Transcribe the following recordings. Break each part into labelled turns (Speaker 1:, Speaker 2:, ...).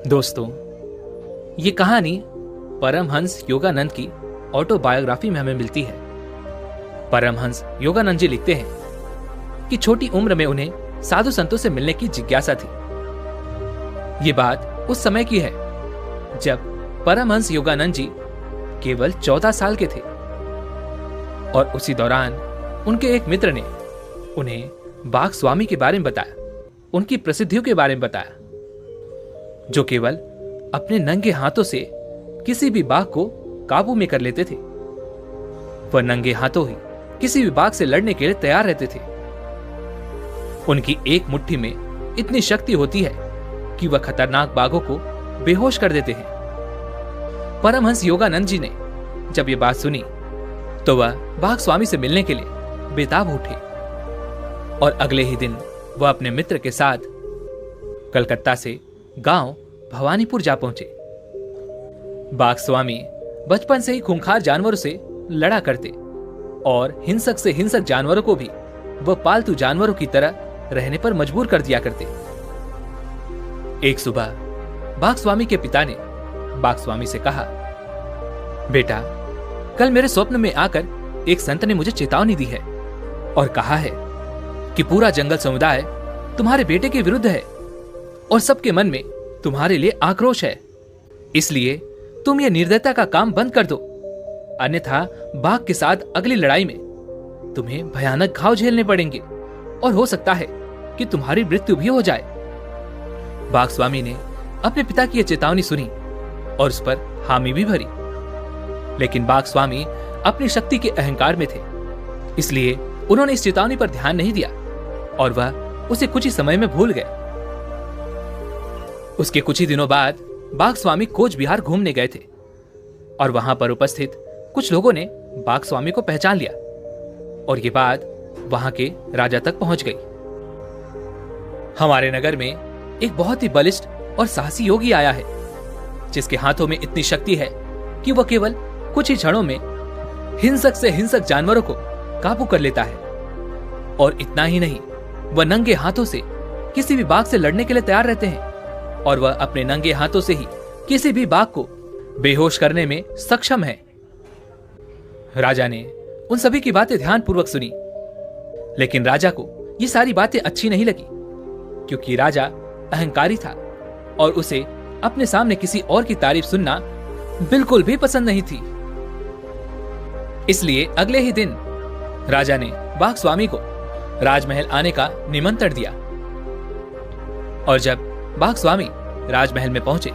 Speaker 1: दोस्तों, ये कहानी परमहंस योगानंद की ऑटोबायोग्राफी में हमें मिलती है। परमहंस योगानंद जी लिखते हैं कि छोटी उम्र में उन्हें साधु संतों से मिलने की जिज्ञासा थी। ये बात उस समय की है जब परमहंस योगानंद जी केवल 14 साल के थे और उसी दौरान उनके एक मित्र ने उन्हें बाघ स्वामी के बारे में बताया, उनकी प्रसिद्धियों के बारे में बताया, जो केवल अपने नंगे हाथों से किसी भी बाघ को काबू में कर लेते थे। वह नंगे हाथों ही किसी भी बाघ से लड़ने के लिए तैयार रहते थे। उनकी एक मुट्ठी में इतनी शक्ति होती है कि वह खतरनाक बाघों को बेहोश कर देते हैं। परमहंस योगानंद जी ने जब यह बात सुनी तो वह बाघ स्वामी से मिलने के लिए बेताब उठे और अगले ही दिन वह अपने मित्र के साथ कलकत्ता से गांव भवानीपुर जा पहुंचे। बाघ स्वामी बचपन से ही खूंखार जानवरों से लड़ा करते और हिंसक से हिंसक जानवरों को भी वह पालतू जानवरों की तरह रहने पर मजबूर कर दिया करते। एक सुबह बाघ स्वामी के पिता ने बाघ स्वामी से कहा, बेटा, कल मेरे स्वप्न में आकर एक संत ने मुझे चेतावनी दी है और कहा है कि पूरा जंगल समुदाय तुम्हारे बेटे के विरुद्ध है और सबके मन में तुम्हारे लिए आक्रोश है। इसलिए तुम ये निर्दयता का काम बंद कर दो, अन्यथा बाघ के साथ अगली लड़ाई में तुम्हें भयानक घाव झेलने पड़ेंगे और हो सकता है कि तुम्हारी मृत्यु भी हो जाए। बाघ स्वामी ने अपने पिता की यह चेतावनी सुनी और उस पर हामी भी भरी, लेकिन बाघ स्वामी अपनी शक्ति के अहंकार में थे, इसलिए उन्होंने इस चेतावनी पर ध्यान नहीं दिया और वह उसे कुछ ही समय में भूल गए। उसके कुछ ही दिनों बाद बाघ स्वामी कोच बिहार घूमने गए थे और वहां पर उपस्थित कुछ लोगों ने बाघ स्वामी को पहचान लिया और ये बात वहां के राजा तक पहुंच गई। हमारे नगर में एक बहुत ही बलिष्ठ और साहसी योगी आया है, जिसके हाथों में इतनी शक्ति है कि वह केवल कुछ ही क्षणों में हिंसक से हिंसक जानवरों को काबू कर लेता है। और इतना ही नहीं, वह नंगे हाथों से किसी भी बाघ से लड़ने के लिए तैयार रहते हैं और वह अपने नंगे हाथों से ही किसी भी बाघ को बेहोश करने में सक्षम है। राजा ने उन सभी की बातें ध्यानपूर्वक सुनी, लेकिन राजा को ये सारी बातें अच्छी नहीं लगी, क्योंकि राजा अहंकारी था और उसे अपने सामने किसी और की तारीफ सुनना बिल्कुल भी पसंद नहीं थी। इसलिए अगले ही दिन राजा ने बाघ स्वामी को राजमहल आने का निमंत्रण दिया और जब बाघ स्वामी राजमहल में पहुंचे,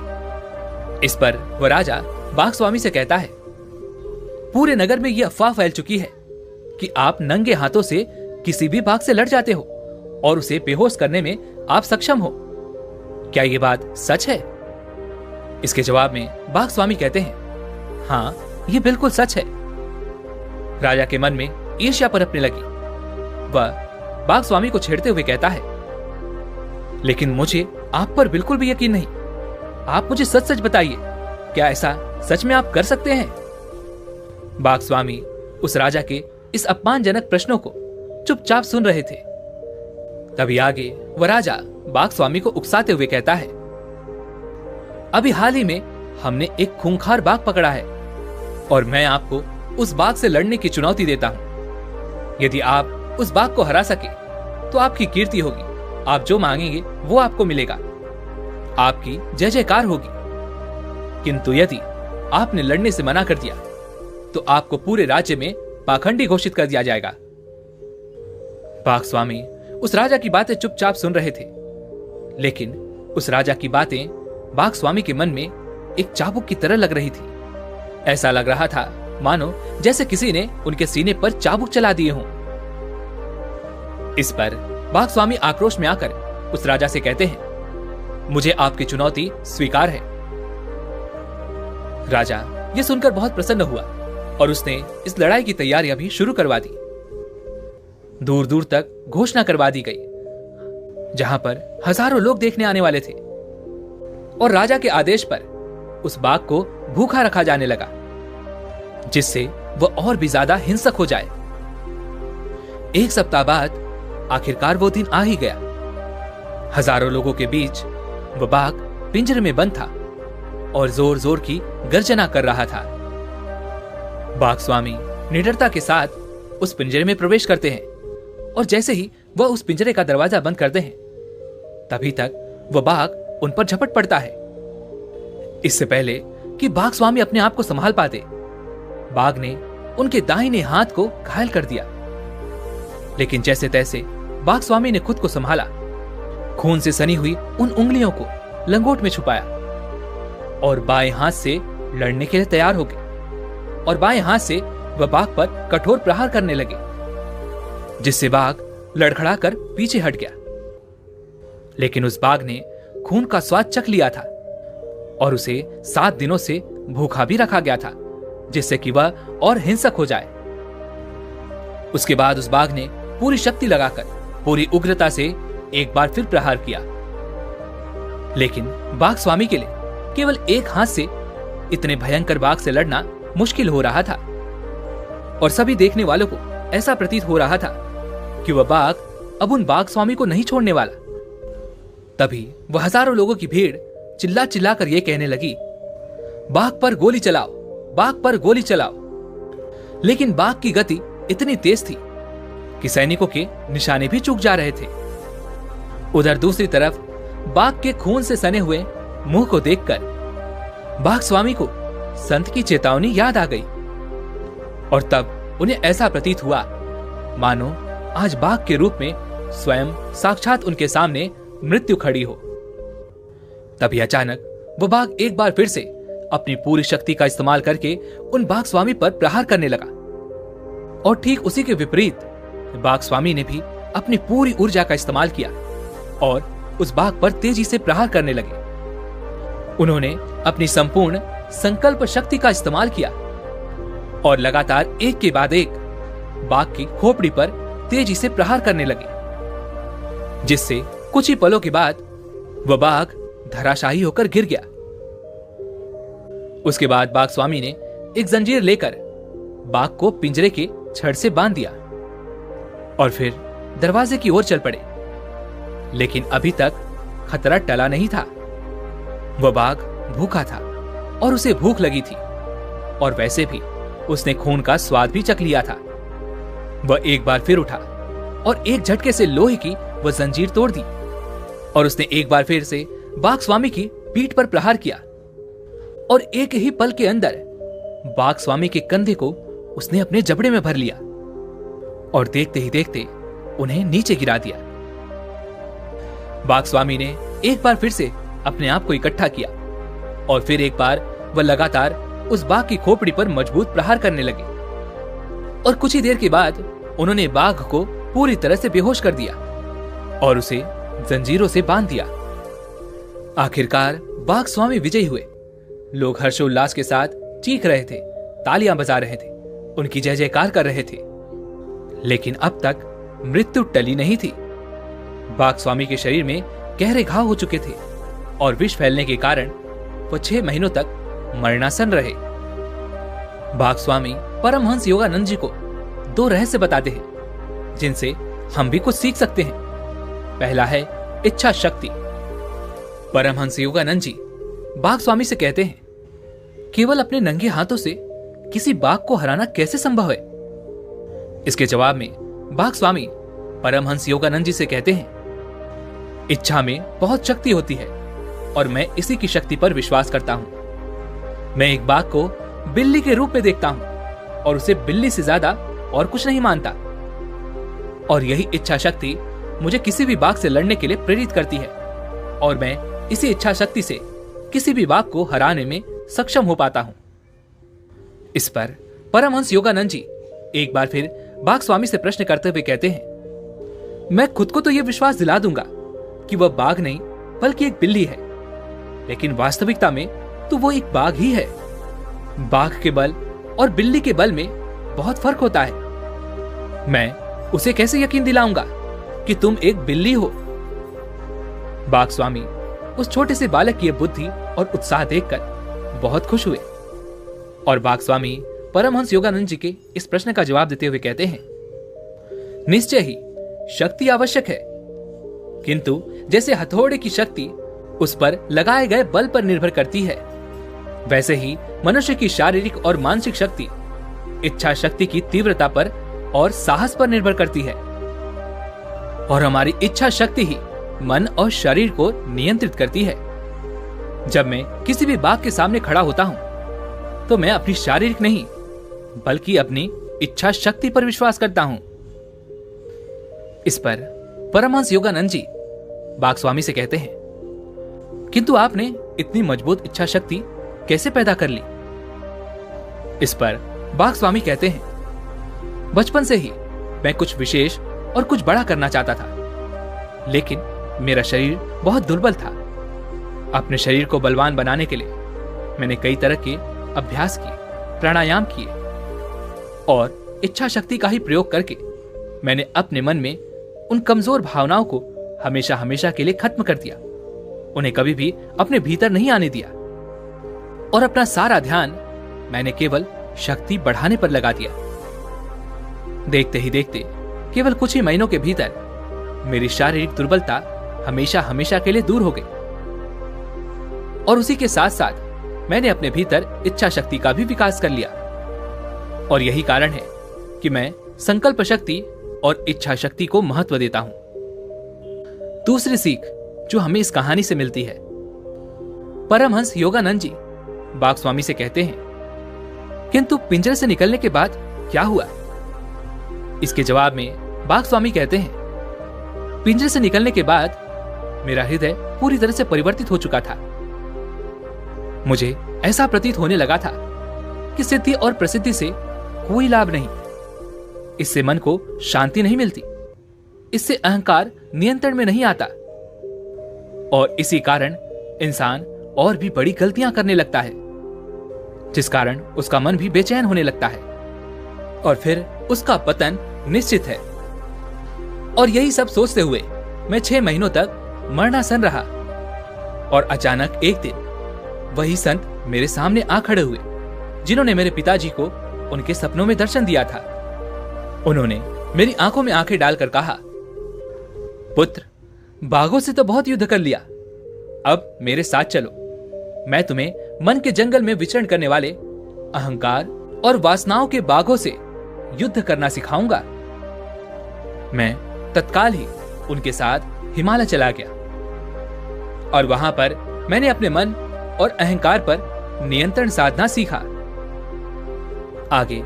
Speaker 1: इस पर वह राजा बाघ स्वामी से कहता है, पूरे नगर में यह अफवाह फैल चुकी है कि आप नंगे हाथों से किसी भी बाघ से लड़ जाते हो और उसे बेहोश करने में आप सक्षम हो। क्या यह बात सच है? इसके जवाब में बाघ स्वामी कहते हैं, हाँ, यह बिल्कुल सच है। राजा के मन में ईर्ष्या पनपने लगी। वह बाघ स्वामी को छेड़ते हुए कहता है, लेकिन मुझे आप पर बिल्कुल भी यकीन नहीं। आप मुझे सच सच बताइए, क्या ऐसा सच में आप कर सकते हैं? बाघ स्वामी उस राजा के इस अपमानजनक प्रश्नों को चुपचाप सुन रहे थे। तभी आगे वह राजा बाघ स्वामी को उकसाते हुए कहता है, अभी हाल ही में हमने एक खूंखार बाघ पकड़ा है और मैं आपको उस बाघ से लड़ने की चुनौती देता हूं। यदि आप उस बाघ को हरा सके तो आपकी कीर्ति होगी, आप जो मांगेंगे वो आपको मिलेगा, आपकी जय जयकार होगी। किंतु यदि आपने लड़ने से मना कर दिया तो आपको पूरे राज्य में पाखंडी घोषित कर दिया जाएगा। बाघ स्वामी उस राजा की बातें चुपचाप सुन रहे थे, लेकिन उस राजा की बातें बाघ स्वामी के मन में एक चाबुक की तरह लग रही थी। ऐसा लग रहा था मानो जैसे किसी ने उनके सीने पर चाबुक चला दिए हों। इस पर बाघ स्वामी आक्रोश में आकर उस राजा से कहते हैं, मुझे आपकी चुनौती स्वीकार है। राजा यह सुनकर बहुत प्रसन्न हुआ और उसने इस लड़ाई की तैयारियां भी शुरू करवा दी। दूर दूर तक घोषणा करवा दी गई, जहां पर हजारों लोग देखने आने वाले थे और राजा के आदेश पर उस बाघ को भूखा रखा जाने लगा, जिससे वह और भी ज्यादा हिंसक हो जाए। एक सप्ताह बाद आखिरकार वो दिन आ ही गया। हजारों लोगों के बीच वह बाघ पिंजरे में बंद था और जोर जोर की गर्जना कर रहा था। बाघ स्वामी निडरता के साथ उस पिंजरे में प्रवेश करते हैं और जैसे ही वह उस पिंजरे का दरवाजा बंद करते हैं, तभी तक वह बाघ उन पर झपट पड़ता है। इससे पहले कि बाघ स्वामी अपने आप को संभाल पाते, बाघ ने उनके दाहिने हाथ को घायल कर दिया। लेकिन जैसे तैसे बाघ स्वामी ने खुद को संभाला, खून से सनी हुई उन उंगलियों को लंगोट में छुपाया और बाएं हाथ से लड़ने के लिए तैयार हो गए और बाएं हाथ से वह बाघ पर कठोर प्रहार करने लगे, जिससे बाघ लड़खड़ाकर पीछे हट गया। लेकिन उस बाघ ने खून का स्वाद चख लिया था और उसे 7 दिनों से भूखा भी रखा गया था, जिससे कि वह और हिंसक हो जाए। उसके बाद उस बाघ ने पूरी शक्ति लगाकर पूरी उग्रता से एक बार फिर प्रहार किया। लेकिन बाघ स्वामी के लिए केवल एक हाथ से इतने भयंकर बाघ से लड़ना मुश्किल हो रहा था और सभी देखने वालों को ऐसा प्रतीत हो रहा था कि वह बाघ अब उन बाघ स्वामी को नहीं छोड़ने वाला। तभी वह हजारों लोगों की भीड़ चिल्ला चिल्ला कर यह कहने लगी, बाघ पर गोली चलाओ, बाघ पर गोली चलाओ। लेकिन बाघ की गति इतनी तेज थी कि सैनिकों के निशाने भी चूक जा रहे थे। उधर दूसरी तरफ बाघ के खून से सने हुए मुंह को देखकर बाघ स्वामी को संत की चेतावनी याद आ गई और तब उन्हें ऐसा प्रतीत हुआ मानो आज बाघ के रूप में स्वयं साक्षात उनके सामने मृत्यु खड़ी हो। तभी अचानक वो बाघ एक बार फिर से अपनी पूरी शक्ति का इस्तेमाल करके उन बाघ स्वामी पर प्रहार करने लगा और ठीक उसी के विपरीत बाघ स्वामी ने भी अपनी पूरी ऊर्जा का इस्तेमाल किया और उस बाघ पर तेजी से प्रहार करने लगे। उन्होंने अपनी संपूर्ण संकल्प शक्ति का इस्तेमाल किया और लगातार एक के बाद एक बाघ की खोपड़ी पर तेजी से प्रहार करने लगे, जिससे कुछ ही पलों के बाद वह बाघ धराशायी होकर गिर गया। उसके बाद बाघ स्वामी ने एक जंजीर लेकर बाघ को पिंजरे के छड़ से बांध दिया और फिर दरवाजे की ओर चल पड़े। लेकिन अभी तक खतरा टला नहीं था। वह बाघ भूखा था और उसे भूख लगी थी और वैसे भी उसने खून का स्वाद भी चख लिया था। वह एक बार फिर उठा और एक झटके से लोहे की वह जंजीर तोड़ दी और उसने एक बार फिर से बाघ स्वामी की पीठ पर प्रहार किया और एक ही पल के अंदर बाघ स्वामी के कंधे को उसने अपने जबड़े में भर लिया और देखते ही देखते उन्हें नीचे गिरा दिया। बाघ स्वामी ने एक बार फिर से अपने आप को इकट्ठा किया और फिर एक बार वह लगातार उस बाघ की खोपड़ी पर मजबूत प्रहार करने लगे और कुछ ही देर के बाद उन्होंने बाघ को पूरी तरह से बेहोश कर दिया और उसे जंजीरों से बांध दिया। आखिरकार बाघ स्वामी विजयी हुए। लोग हर्षोल्लास के साथ चीख रहे थे, तालियां बजा रहे थे, उनकी जय जयकार कर रहे थे। लेकिन अब तक मृत्यु टली नहीं थी। बाघ स्वामी के शरीर में गहरे घाव हो चुके थे और विष फैलने के कारण वह 6 महीनों तक मरणासन रहे। बाघ स्वामी परमहंस योगानंद जी को 2 रहस्य बताते हैं जिनसे हम भी कुछ सीख सकते हैं। पहला है इच्छा शक्ति। परमहंस योगानंद जी बाघ स्वामी से कहते हैं, केवल अपने नंगे हाथों से किसी बाघ को हराना कैसे संभव है? इसके जवाब में बाघ स्वामी परमहंस योगानंद जी से कहते हैं, इच्छा में बहुत शक्ति होती है और मैं इसी की शक्ति पर विश्वास करता हूं। मैं एक बाघ को बिल्ली के रूप में देखता हूं और उसे बिल्ली से ज्यादा और कुछ नहीं मानता और यही इच्छा शक्ति मुझे किसी भी बाघ से लड़ने के लिए प्रेरित करती है और मैं इसी इच्छा शक्ति से किसी भी बाघ को हराने में सक्षम हो पाता हूं। इस पर परमहंस योगानंद जी एक बार फिर बाघ स्वामी से प्रश्न करते हुए कहते हैं, मैं खुद को तो यह विश्वास दिला दूंगा कि वह बाघ नहीं बल्कि एक बिल्ली है, लेकिन वास्तविकता में तो वो एक बाघ ही है। बाघ के बल और बिल्ली के बल में बहुत फर्क होता है। मैं उसे कैसे यकीन दिलाऊंगा कि तुम एक बिल्ली हो? बाघ स्वामी उस छोटे से बालक की बुद्धि और उत्साह देखकर बहुत खुश हुए और बाघ स्वामी परमहंस योगानंद जी के इस प्रश्न का जवाब देते हुए कहते हैं, निश्चय ही शक्ति आवश्यक है, किंतु जैसे हथौड़े की शक्ति उस पर लगाए गए बल पर निर्भर करती है, वैसे ही मनुष्य की शारीरिक और मानसिक शक्ति इच्छा शक्ति की तीव्रता पर और साहस पर निर्भर करती है। और हमारी इच्छा शक्ति ही मन और शरीर को नियंत्रित करती है। जब मैं किसी भी बात के सामने खड़ा होता हूं तो मैं अपनी शारीरिक नहीं बल्कि अपनी इच्छा शक्ति पर विश्वास करता हूं। इस पर परमहंस योगानंद जी बागस्वामी से कहते हैं, किंतु आपने इतनी मजबूत इच्छा शक्ति कैसे पैदा कर ली? इस पर बागस्वामी कहते हैं, बचपन से ही मैं कुछ विशेष और कुछ बड़ा करना चाहता था, लेकिन मेरा शरीर बहुत दुर्बल था। अपने शरीर को बलवान बनाने के लिए मैंने कई तरह के अभ्यास किए, प्राणायाम किए और इच्छा शक्ति का ही प्रयोग करके मैंने अपने मन में उन कमजोर भावनाओं को हमेशा हमेशा के लिए खत्म कर दिया। उन्हें कभी भी अपने भीतर नहीं आने दिया और अपना सारा ध्यान मैंने केवल शक्ति बढ़ाने पर लगा दिया। देखते ही देखते केवल कुछ ही महीनों के भीतर मेरी शारीरिक दुर्बलता हमेशा हमेशा के लिए दूर हो गई और उसी के साथ साथ मैंने अपने भीतर इच्छा शक्ति का भी विकास कर लिया। और यही कारण है कि मैं संकल्प शक्ति और इच्छा शक्ति को महत्व देता हूं। दूसरी सीख जो हमें इस कहानी से मिलती है, परमहंस योगानंद जी बागस्वामी से कहते हैं, किंतु पिंजरे से निकलने के बाद क्या हुआ? इसके जवाब में बागस्वामी कहते हैं, पिंजरे से निकलने के बाद मेरा हृदय पूरी तरह से परिवर्तित हो चुका था। मुझे ऐसा प्रतीत होने लगा था कि सिद्धि और प्रसिद्धि से कोई लाभ नहीं। इससे मन को शांति नहीं मिलती, इससे अहंकार नियंत्रण में नहीं आता और इसी कारण इंसान और भी बड़ी गलतियां करने लगता है, जिस कारण उसका मन भी बेचैन होने लगता है और फिर उसका पतन निश्चित है। और यही सब सोचते हुए मैं 6 महीनों तक मरणासन रहा और अचानक एक दिन वही संत मेरे सामने आ खड़े हुए जिन्होंने मेरे पिताजी को उनके सपनों में दर्शन दिया था। उन्होंने मेरी आंखों में आंखें डालकर कहा, पुत्र, बाघों से तो बहुत युद्ध कर लिया, अब मेरे साथ चलो। मैं तुम्हें मन के जंगल में विचरण करने वाले अहंकार और वासनाओं के बाघों से युद्ध करना सिखाऊंगा। मैं तत्काल ही उनके साथ हिमालय चला गया और वहां पर मैंने अपने मन और अहंकार पर नियंत्रण साधना सीखा। आगे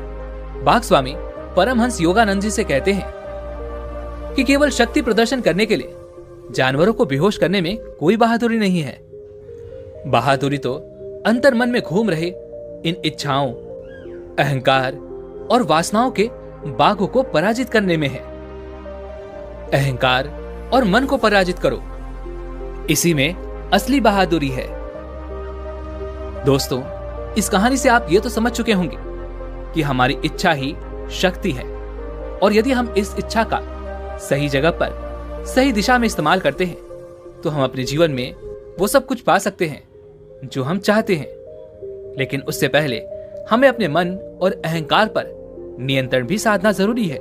Speaker 1: बागस्वामी परमहंस योगानंद जी से कहते हैं कि केवल शक्ति प्रदर्शन करने के लिए जानवरों को बेहोश करने में कोई बहादुरी नहीं है। बहादुरी तो अंतर मन में घूम रहे इन इच्छाओं, अहंकार और वासनाओं के बाघों को पराजित करने में है। अहंकार और मन को पराजित करो, इसी में असली बहादुरी है। दोस्तों, इस कहानी से आप ये तो समझ चुके होंगे कि हमारी इच्छा ही शक्ति है और यदि हम इस इच्छा का सही जगह पर सही दिशा में इस्तेमाल करते हैं तो हम अपने जीवन में वो सब कुछ पा सकते हैं जो हम चाहते हैं। लेकिन उससे पहले हमें अपने मन और अहंकार पर नियंत्रण भी साधना जरूरी है।